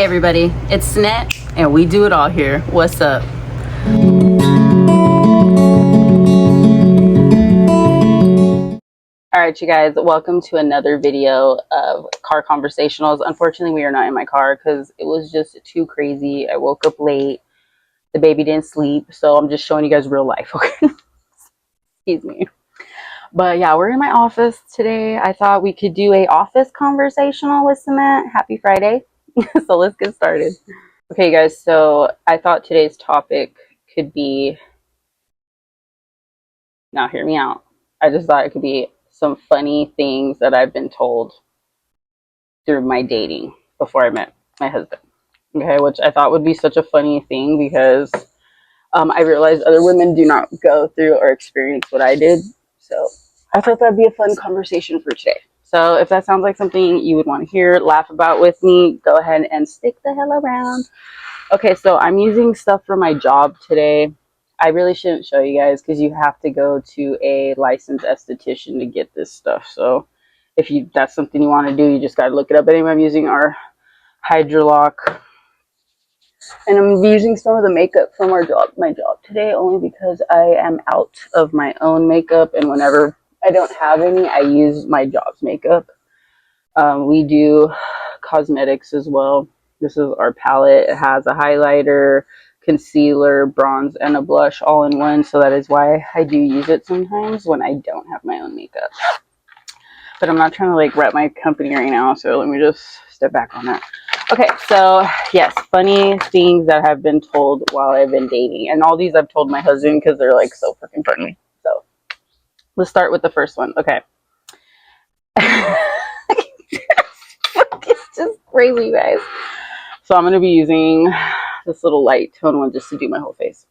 Hey everybody, it's Sunnett and we do it all here. What's up? Alright you guys, welcome to another video of Car Conversationals. Unfortunately we are not in my car because it was just too crazy. I woke up late, the baby didn't sleep, so I'm just showing you guys real life, okay? Excuse me. But yeah, we're in my office today. I thought we could do a office conversational with Sunnett. Happy Friday. So let's get started. Okay guys, so I thought today's topic could be, now hear me out, I just thought it could be some funny things that I've been told through my dating before I met my husband. Okay, which I thought would be such a funny thing because I realized other women do not go through or experience what I did. So I thought that'd be a fun conversation for today. So if that sounds like something you would want to hear, laugh about with me, go ahead and stick the hell around. Okay, so I'm using stuff for my job today. I really shouldn't show you guys because you have to go to a licensed esthetician to get this stuff. So if that's something you want to do, you just got to look it up. Anyway, I'm using our Hydrolock. And I'm using some of the makeup from my job today only because I am out of my own makeup. And whenever I don't have any, I use my job's makeup. We do cosmetics as well. This is our palette. It has a highlighter, concealer, bronze, and a blush all in one. So that is why I do use it sometimes when I don't have my own makeup. But I'm not trying to like rep my company right now. So let me just step back on that. Okay, so yes, funny things that have been told while I've been dating. And all these I've told my husband because they're like so freaking funny. So let's start with the first one. Okay. It's just crazy, you guys. So I'm going to be using this little light tone one just to do my whole face.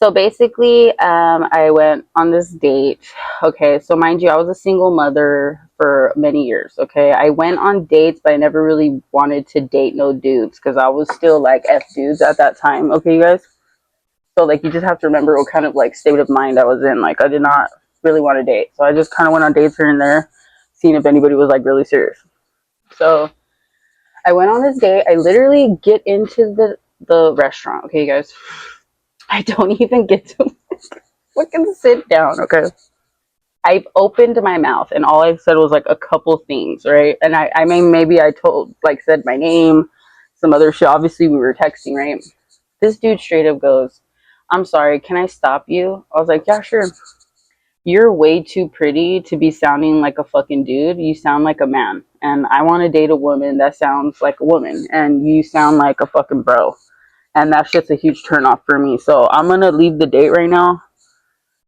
So basically, I went on this date. Okay, so mind you, I was a single mother for many years. Okay, I went on dates, but I never really wanted to date no dudes because I was still like F dudes at that time. Okay, you guys? So like you just have to remember what kind of like state of mind I was in. Like I did not really want to date. So I just kind of went on dates here and there, seeing if anybody was like really serious. So I went on this date. I literally get into the restaurant. Okay, you guys? I don't even get to fucking sit down. Okay. I opened my mouth and all I said was like a couple things, right? And I mean, maybe I said my name, some other shit. Obviously, we were texting, right? This dude straight up goes, "I'm sorry, can I stop you?" I was like, "Yeah, sure." "You're way too pretty to be sounding like a fucking dude. You sound like a man. And I want to date a woman that sounds like a woman. And you sound like a fucking bro. And that shit's a huge turnoff for me. So I'm going to leave the date right now."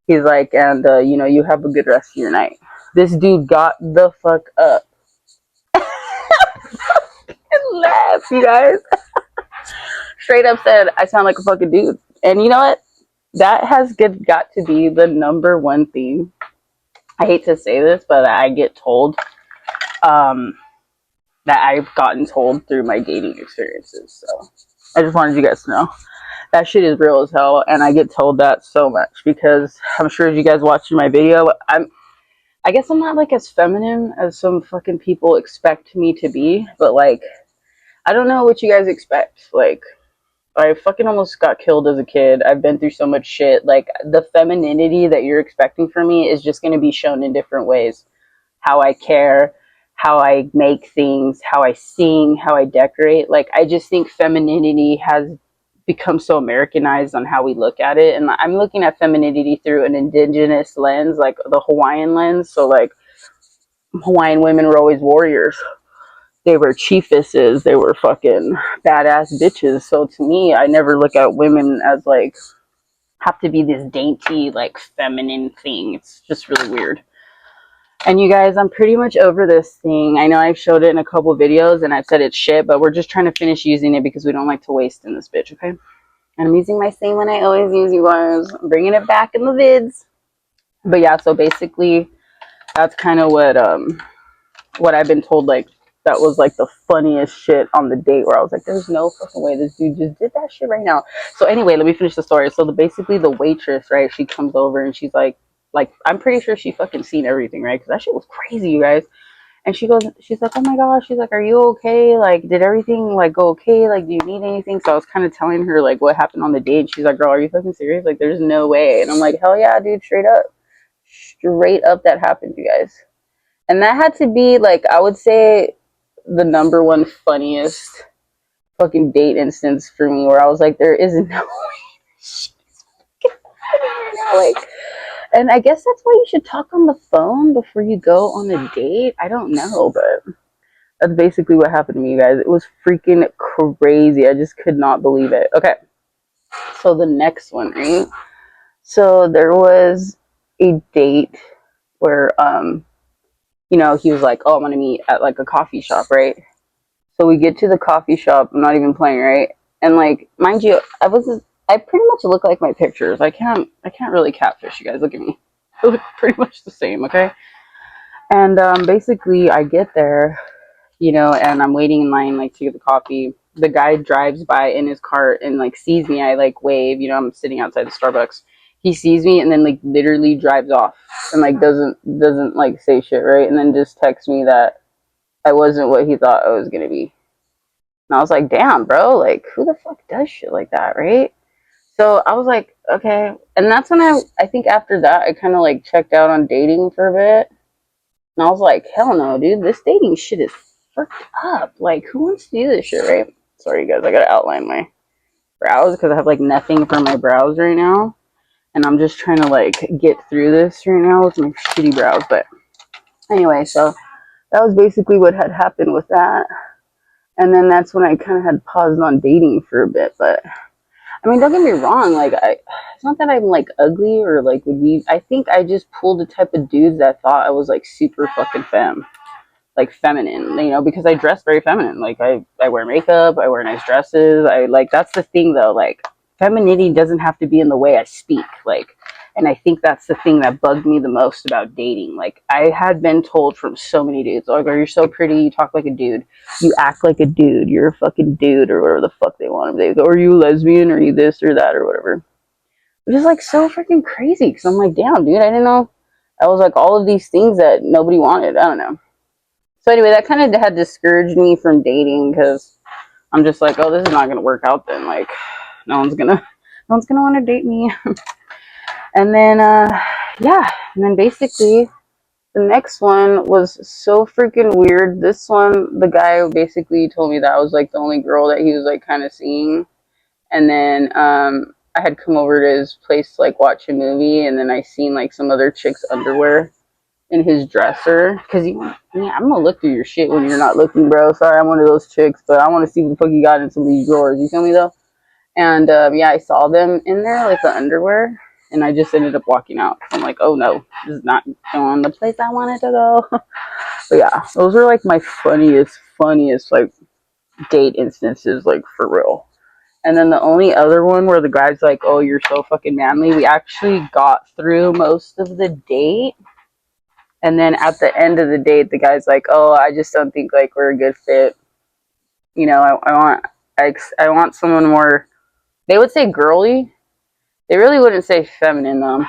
He's like, "And, you have a good rest of your night." This dude got the fuck up. Laugh, you guys. Straight up said, "I sound like a fucking dude." And you know what? That has got to be the number one thing. I hate to say this, but I get told that I've gotten told through my dating experiences. So I just wanted you guys to know that shit is real as hell, and I get told that so much because I'm sure as you guys watching my video, I guess I'm not like as feminine as some fucking people expect me to be, but like I don't know what you guys expect. Like I fucking almost got killed as a kid. I've been through so much shit. Like the femininity that you're expecting from me is just going to be shown in different ways. How I care, how I make things, how I sing, how I decorate. Like I just think femininity has become so Americanized on how we look at it. And I'm looking at femininity through an indigenous lens, like the Hawaiian lens. So like Hawaiian women were always warriors. They were chiefesses. They were fucking badass bitches. So to me, I never look at women as like have to be this dainty, like feminine thing. It's just really weird. And you guys, I'm pretty much over this thing. I know I've showed it in a couple of videos and I've said it's shit, but we're just trying to finish using it because we don't like to waste in this bitch, okay? And I'm using my same one I always use, you guys. I'm bringing it back in the vids. But yeah, so basically, that's kind of what I've been told, like, that was like the funniest shit on the date where I was like, there's no fucking way this dude just did that shit right now. So anyway, let me finish the story. So basically the waitress, right, she comes over and she's like, I'm pretty sure she fucking seen everything, right? Because that shit was crazy, you guys. And she's like, oh my gosh, she's like, are you okay? Like, did everything like go okay? Like, do you need anything? So I was kind of telling her like what happened on the date. And she's like, girl, are you fucking serious? Like, there's no way. And I'm like, hell yeah, dude, straight up that happened, you guys. And that had to be like, I would say the number one funniest fucking date instance for me, where I was like, there is no way. Like, and I guess that's why you should talk on the phone before you go on a date. I don't know, but that's basically what happened to me, you guys. It was freaking crazy. I just could not believe it. Okay, so the next one, right? So there was a date where, he was like, oh, I'm gonna meet at like a coffee shop, right? So we get to the coffee shop. I'm not even playing, right? And like, mind you, I pretty much look like my pictures. I can't really catfish you guys. Look at me. I look pretty much the same, okay? And basically, I get there, and I'm waiting in line like to get the coffee. The guy drives by in his car and like sees me. I like wave, I'm sitting outside the Starbucks. He sees me and then like literally drives off and like doesn't like say shit, right? And then just texts me that I wasn't what he thought I was gonna be. And I was like, damn, bro, like who the fuck does shit like that, right? So I was like, okay. And that's when I think after that I kind of like checked out on dating for a bit. And I was like, hell no, dude, this dating shit is fucked up. Like, who wants to do this shit, right? Sorry, you guys, I gotta outline my brows because I have like nothing for my brows right now. And I'm just trying to like get through this right now with my shitty brows. But anyway, so that was basically what had happened with that. And then that's when I kind of had paused on dating for a bit. But I mean, don't get me wrong. Like, it's not that I'm like ugly or like would be. I think I just pulled the type of dudes that thought I was like super fucking like feminine, because I dress very feminine. Like I wear makeup, I wear nice dresses. I like that's the thing though. Like femininity doesn't have to be in the way I speak. Like, and I think that's the thing that bugged me the most about dating. Like I had been told from so many dudes, like, "Oh, you're so pretty, you talk like a dude, you act like a dude, you're a fucking dude," or whatever the fuck they want. They go, "Are you lesbian? Are you this or that or whatever?" Which is like so freaking crazy. Because I'm like, damn, dude, I didn't know I was like all of these things that nobody wanted. I don't know. So anyway, that kind of had discouraged me from dating because I'm just like, oh, this is not gonna work out. Then like, no one's gonna want to date me. And then yeah, and then basically the next one was so freaking weird. This one, the guy basically told me that I was like the only girl that he was like kind of seeing. And then I had come over to his place to like watch a movie, and then I seen like some other chick's underwear in his dresser, because I'm gonna look through your shit when you're not looking, bro. Sorry, I'm one of those chicks, but I want to see what the fuck you got in some of these drawers. You feel me though? And yeah, I saw them in there, like the underwear, and I just ended up walking out. I'm like, oh no, this is not going the place I wanted to go. But yeah, those were like my funniest like date instances, like for real. And then the only other one where the guy's like, oh, you're so fucking manly, we actually got through most of the date. And then at the end of the date, the guy's like, "Oh, I just don't think like we're a good fit. I want someone more." They would say girly. They really wouldn't say feminine though.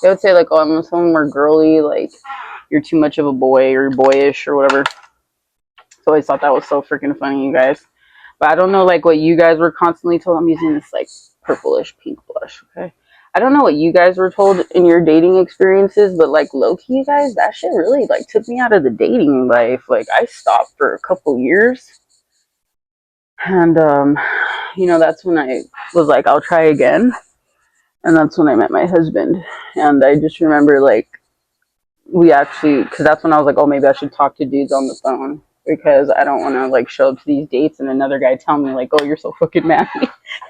They would say like, "Oh, I want someone more girly. Like you're too much of a boy or boyish or whatever." So I always thought that was so freaking funny, you guys. But I don't know like what you guys were constantly told. I'm using this like purplish pink blush. Okay. I don't know what you guys were told in your dating experiences, but like low key, you guys, that shit really like took me out of the dating life. Like I stopped for a couple years, and that's when I was like, I'll try again, and that's when I met my husband. And I just remember like because that's when I was like, oh, maybe I should talk to dudes on the phone because I don't want to like show up to these dates and another guy tell me like, oh, you're so fucking mad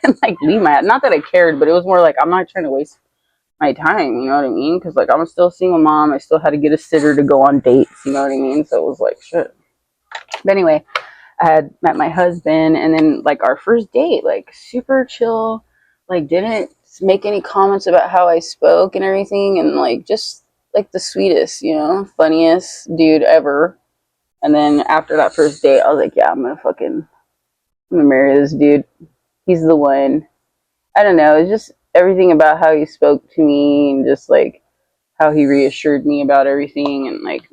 and like leave my, not that I cared, but it was more like I'm not trying to waste my time, you know what I mean? Because like I'm still a single mom, I still had to get a sitter to go on dates, you know what I mean? So it was like shit. But anyway, I had met my husband, and then like our first date, like super chill, like didn't make any comments about how I spoke and everything, and like just like the sweetest, funniest dude ever. And then after that first date, I was like, yeah, I'm gonna marry this dude. He's the one. I don't know. It's just everything about how he spoke to me and just like how he reassured me about everything. And like,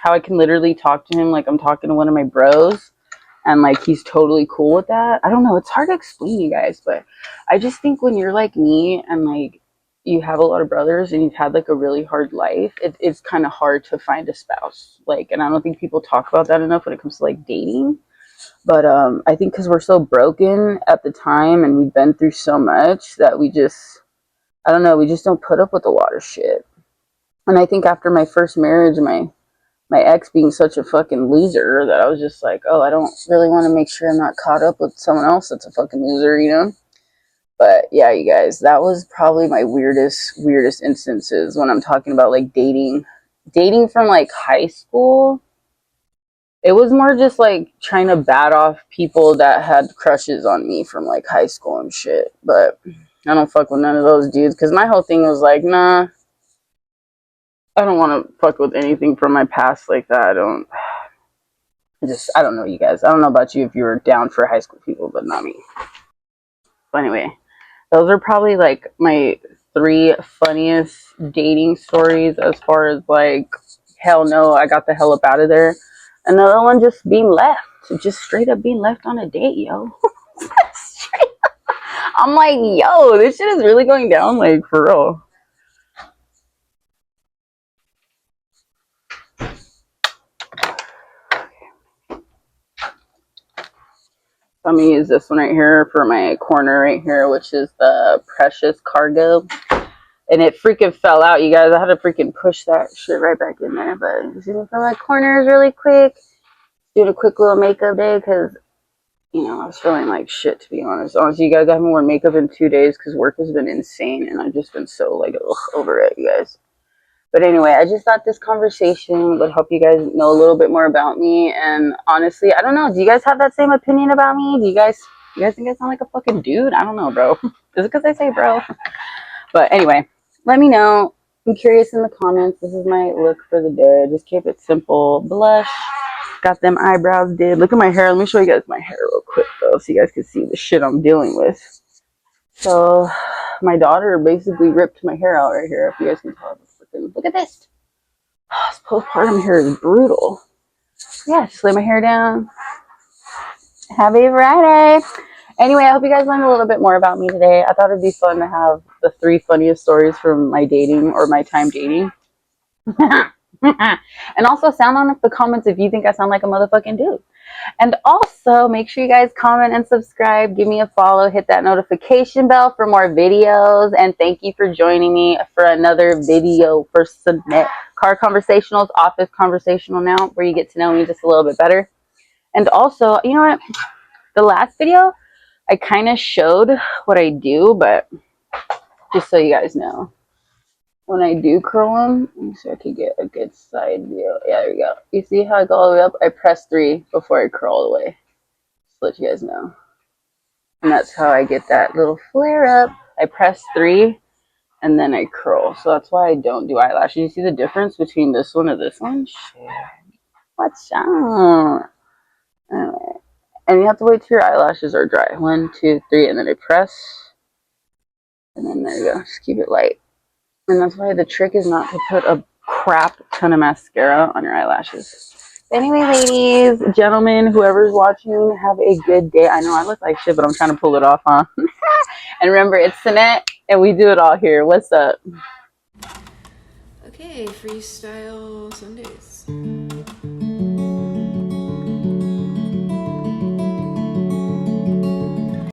how I can literally talk to him like I'm talking to one of my bros, and like he's totally cool with that. I don't know, it's hard to explain, you guys, but I just think when you're like me and like you have a lot of brothers and you've had like a really hard life, it's kind of hard to find a spouse. Like, and I don't think people talk about that enough when it comes to like dating. But I think because we're so broken at the time and we've been through so much that we just, I don't know, we just don't put up with a lot of shit. And I think after my first marriage, my ex being such a fucking loser, that I was just like, oh, I don't really want to make sure I'm not caught up with someone else that's a fucking loser, you know? But yeah, you guys, that was probably my weirdest instances when I'm talking about like dating from like high school. It was more just like trying to bat off people that had crushes on me from like high school and shit. But I don't fuck with none of those dudes because my whole thing was like, nah, I don't want to fuck with anything from my past like that. I don't know, you guys. I don't know about you if you were down for high school people, but not me. But anyway, those are probably like my 3 funniest dating stories as far as like, hell no, I got the hell up out of there. Another one just being left, just straight up being left on a date, yo. I'm like, yo, this shit is really going down, like, for real. I'm gonna use this one right here for my corner right here, which is the Precious Cargo. And it freaking fell out, you guys. I had to freaking push that shit right back in there. But just using for my corners really quick. Doing a quick little makeup day because, you know, I was feeling like shit, to be honest. Honestly, you guys, I haven't worn makeup in 2 days because work has been insane. And I've just been so, like, ugh, over it, you guys. But anyway, I just thought this conversation would help you guys know a little bit more about me. And honestly, I don't know. Do you guys have that same opinion about me? You guys think I sound like a fucking dude? I don't know, bro. Is it because I say bro? But anyway, let me know. I'm curious in the comments. This is my look for the day. Just keep it simple. Blush. Got them eyebrows did. Look at my hair. Let me show you guys my hair real quick, though, so you guys can see the shit I'm dealing with. So, my daughter basically ripped my hair out right here. If you guys can tell. Look at this. Oh, this postpartum hair is brutal. Yeah, just lay my hair down. Happy Friday. Anyway, I hope you guys learned a little bit more about me today. I thought it'd be fun to have the 3 funniest stories from my dating or my time dating. And also sound on the comments if you think I sound like a motherfucking dude. And also make sure you guys comment and subscribe, give me a follow, hit that notification bell for more videos. And thank you for joining me for another video for Sunnett. Car Conversationals, office conversational now, where you get to know me just a little bit better. And also, you know what? The last video, I kind of showed what I do, but just so you guys know. When I do curl them, let me see if I can get a good side view. Yeah, there we go. You see how I go all the way up? I press 3 before I curl all the way. Just to let you guys know. And that's how I get that little flare up. I press 3 and then I curl. So that's why I don't do eyelashes. You see the difference between this one and this one? Shit. What's up? Anyway. And you have to wait till your eyelashes are dry. 1, 2, 3, and then I press. And then there you go. Just keep it light. And that's why the trick is not to put a crap ton of mascara on your eyelashes. Anyway, ladies, gentlemen, whoever's watching, have a good day. I know I look like shit, but I'm trying to pull it off, huh? And remember, it's Sunnett, and we do it all here. What's up? Okay, Freestyle Sundays.